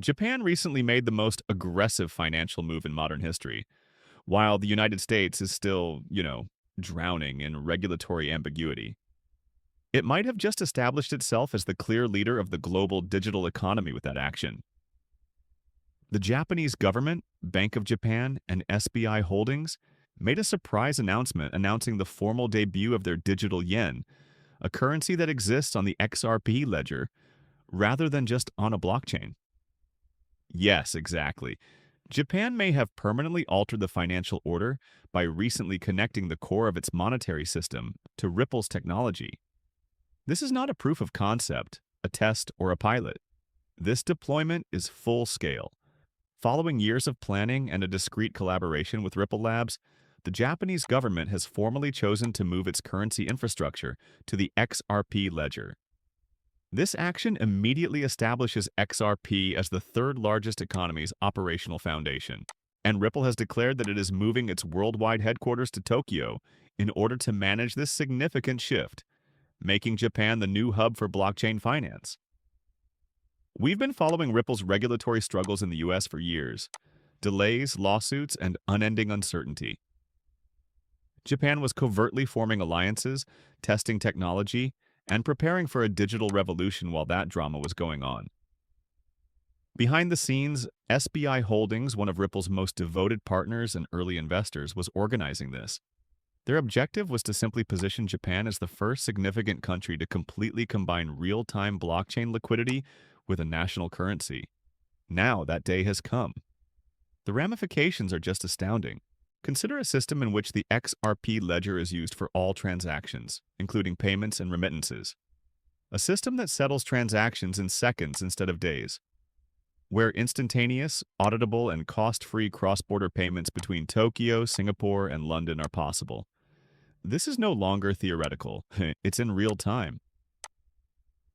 Japan recently made the most aggressive financial move in modern history, while the United States is still, drowning in regulatory ambiguity. It might have just established itself as the clear leader of the global digital economy with that action. The Japanese government, Bank of Japan, and SBI Holdings made a surprise announcement announcing the formal debut of their digital yen, a currency that exists on the XRP ledger rather than just on a blockchain. Yes, exactly. Japan may have permanently altered the financial order by recently connecting the core of its monetary system to Ripple's technology. This is not a proof of concept, a test, or a pilot. This deployment is full scale. Following years of planning and a discreet collaboration with Ripple Labs, the Japanese government has formally chosen to move its currency infrastructure to the XRP ledger. This action immediately establishes XRP as the third largest economy's operational foundation, and Ripple has declared that it is moving its worldwide headquarters to Tokyo in order to manage this significant shift, making Japan the new hub for blockchain finance. We've been following Ripple's regulatory struggles in the US for years, delays, lawsuits, and unending uncertainty. Japan was covertly forming alliances, testing technology, and preparing for a digital revolution while that drama was going on. Behind the scenes, SBI Holdings, one of Ripple's most devoted partners and early investors, was organizing this. Their objective was to simply position Japan as the first significant country to completely combine real-time blockchain liquidity with a national currency. Now that day has come. The ramifications are just astounding. Consider a system in which the XRP ledger is used for all transactions, including payments and remittances. A system that settles transactions in seconds instead of days, where instantaneous, auditable, and cost-free cross-border payments between Tokyo, Singapore, and London are possible. This is no longer theoretical, it's in real time.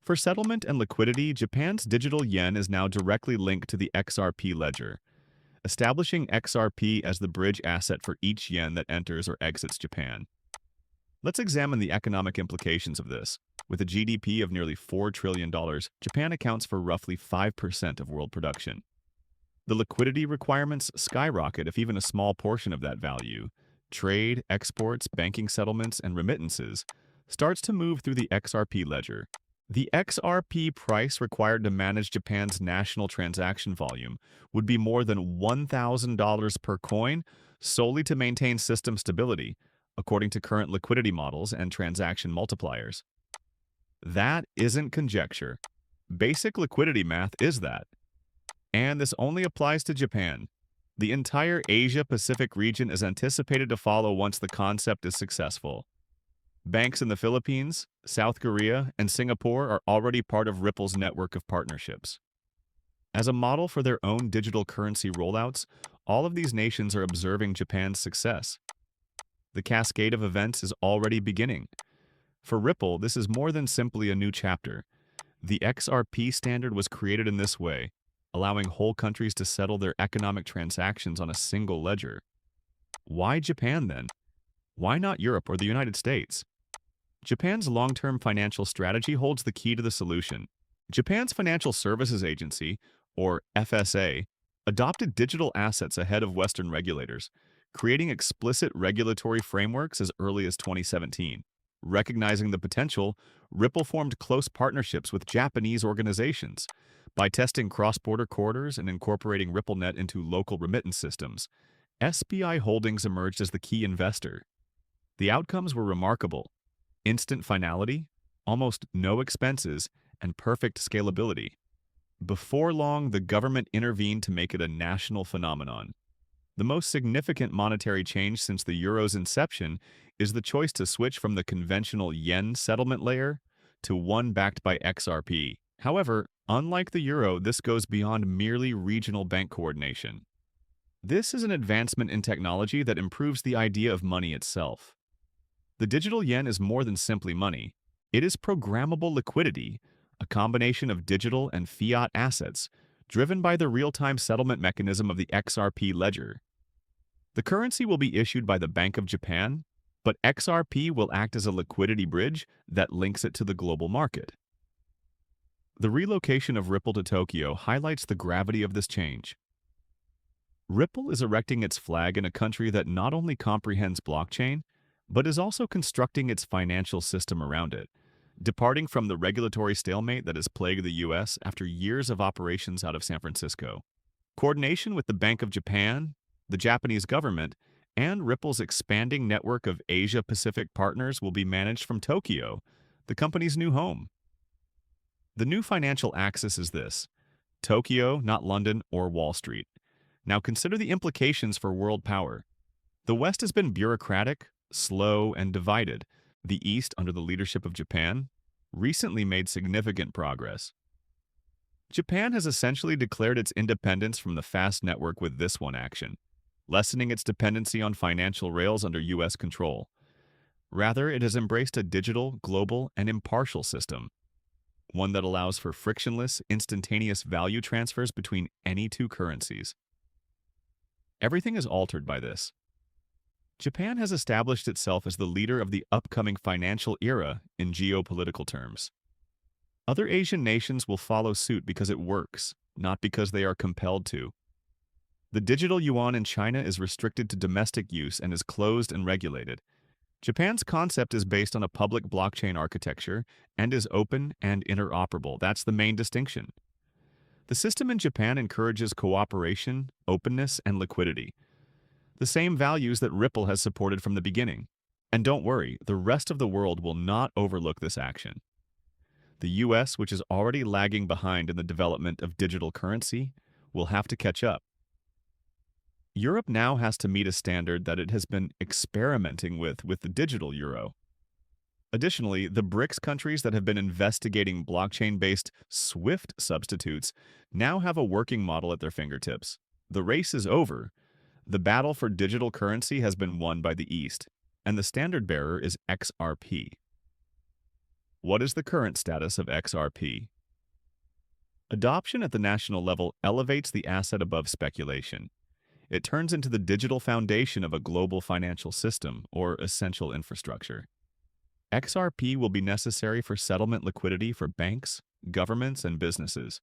For settlement and liquidity, Japan's digital yen is now directly linked to the XRP ledger, establishing XRP as the bridge asset for each yen that enters or exits Japan. Let's examine the economic implications of this. With a GDP of nearly $4 trillion, Japan accounts for roughly 5% of world production. The liquidity requirements skyrocket if even a small portion of that value, trade, exports, banking settlements, and remittances, starts to move through the XRP ledger. The XRP price required to manage Japan's national transaction volume would be more than $1,000 per coin solely to maintain system stability, according to current liquidity models and transaction multipliers. That isn't conjecture. Basic liquidity math is that. And this only applies to Japan. The entire Asia-Pacific region is anticipated to follow once the concept is successful. Banks in the Philippines, South Korea, and Singapore are already part of Ripple's network of partnerships. As a model for their own digital currency rollouts, all of these nations are observing Japan's success. The cascade of events is already beginning. For Ripple, this is more than simply a new chapter. The XRP standard was created in this way, allowing whole countries to settle their economic transactions on a single ledger. Why Japan then? Why not Europe or the United States? Japan's long-term financial strategy holds the key to the solution. Japan's Financial Services Agency, or FSA, adopted digital assets ahead of Western regulators, creating explicit regulatory frameworks as early as 2017. Recognizing the potential, Ripple formed close partnerships with Japanese organizations. By testing cross-border corridors and incorporating RippleNet into local remittance systems, SBI Holdings emerged as the key investor. The outcomes were remarkable. Instant finality, almost no expenses, and perfect scalability. Before long, the government intervened to make it a national phenomenon. The most significant monetary change since the euro's inception is the choice to switch from the conventional yen settlement layer to one backed by XRP. However, unlike the euro, this goes beyond merely regional bank coordination. This is an advancement in technology that improves the idea of money itself. The digital yen is more than simply money. It is programmable liquidity, a combination of digital and fiat assets, driven by the real-time settlement mechanism of the XRP ledger. The currency will be issued by the Bank of Japan, but XRP will act as a liquidity bridge that links it to the global market. The relocation of Ripple to Tokyo highlights the gravity of this change. Ripple is erecting its flag in a country that not only comprehends blockchain, but is also constructing its financial system around it, departing from the regulatory stalemate that has plagued the US after years of operations out of San Francisco. Coordination with the Bank of Japan, the Japanese government, and Ripple's expanding network of Asia-Pacific partners will be managed from Tokyo, the company's new home. The new financial axis is this: Tokyo, not London or Wall Street. Now consider the implications for world power. The West has been bureaucratic, slow, and divided. The East, under the leadership of Japan, recently made significant progress. Japan has essentially declared its independence from the fast network with this one action, lessening its dependency on financial rails under U.S. control. Rather, it has embraced a digital, global, and impartial system, one that allows for frictionless, instantaneous value transfers between any two currencies. Everything is altered by this. Japan has established itself as the leader of the upcoming financial era in geopolitical terms. Other Asian nations will follow suit because it works, not because they are compelled to. The digital yuan in China is restricted to domestic use and is closed and regulated. Japan's concept is based on a public blockchain architecture and is open and interoperable. That's the main distinction. The system in Japan encourages cooperation, openness, and liquidity, the same values that Ripple has supported from the beginning. And don't worry, the rest of the world will not overlook this action. The US, which is already lagging behind in the development of digital currency, will have to catch up. Europe now has to meet a standard that it has been experimenting with the digital euro. Additionally, the BRICS countries that have been investigating blockchain-based SWIFT substitutes now have a working model at their fingertips. The race is over. The battle for digital currency has been won by the East, and the standard bearer is XRP. What is the current status of XRP? Adoption at the national level elevates the asset above speculation. It turns into the digital foundation of a global financial system, or essential infrastructure. XRP will be necessary for settlement liquidity for banks, governments, and businesses.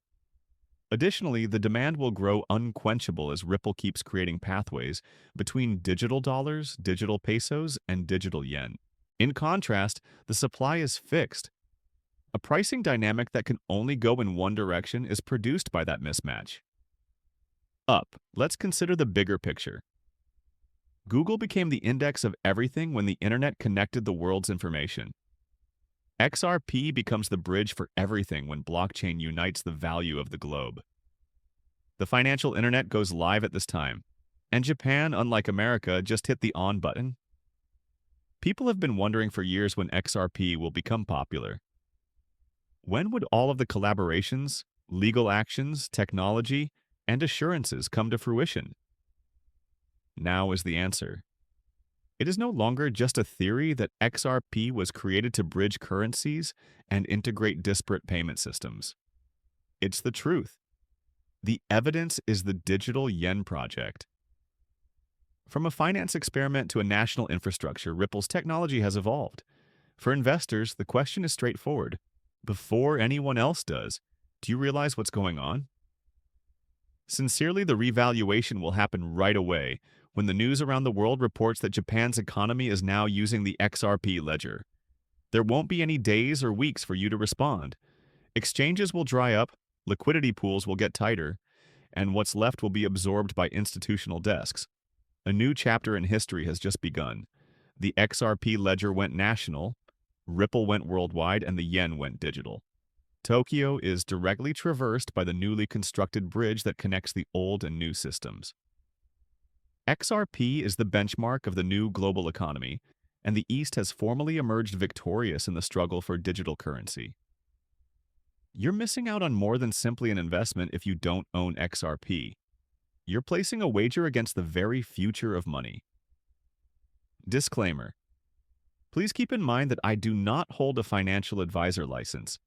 Additionally, the demand will grow unquenchable as Ripple keeps creating pathways between digital dollars, digital pesos, and digital yen. In contrast, the supply is fixed. A pricing dynamic that can only go in one direction is produced by that mismatch. Up, let's consider the bigger picture. Google became the index of everything when the internet connected the world's information. XRP becomes the bridge for everything when blockchain unites the value of the globe. The financial internet goes live at this time, and Japan, unlike America, just hit the on button. People have been wondering for years when XRP will become popular. When would all of the collaborations, legal actions, technology, and assurances come to fruition? Now is the answer. It is no longer just a theory that XRP was created to bridge currencies and integrate disparate payment systems. It's the truth. The evidence is the digital yen project. From a finance experiment to a national infrastructure, Ripple's technology has evolved. For investors, the question is straightforward. Before anyone else does, do you realize what's going on? Sincerely, the revaluation will happen right away when the news around the world reports that Japan's economy is now using the XRP ledger. There won't be any days or weeks for you to respond. Exchanges will dry up, liquidity pools will get tighter, and what's left will be absorbed by institutional desks. A new chapter in history has just begun. The XRP ledger went national, Ripple went worldwide, and the yen went digital. Tokyo is directly traversed by the newly constructed bridge that connects the old and new systems. XRP is the benchmark of the new global economy, and the East has formally emerged victorious in the struggle for digital currency. You're missing out on more than simply an investment if you don't own XRP. You're placing a wager against the very future of money. Disclaimer. Please keep in mind that I do not hold a financial advisor license.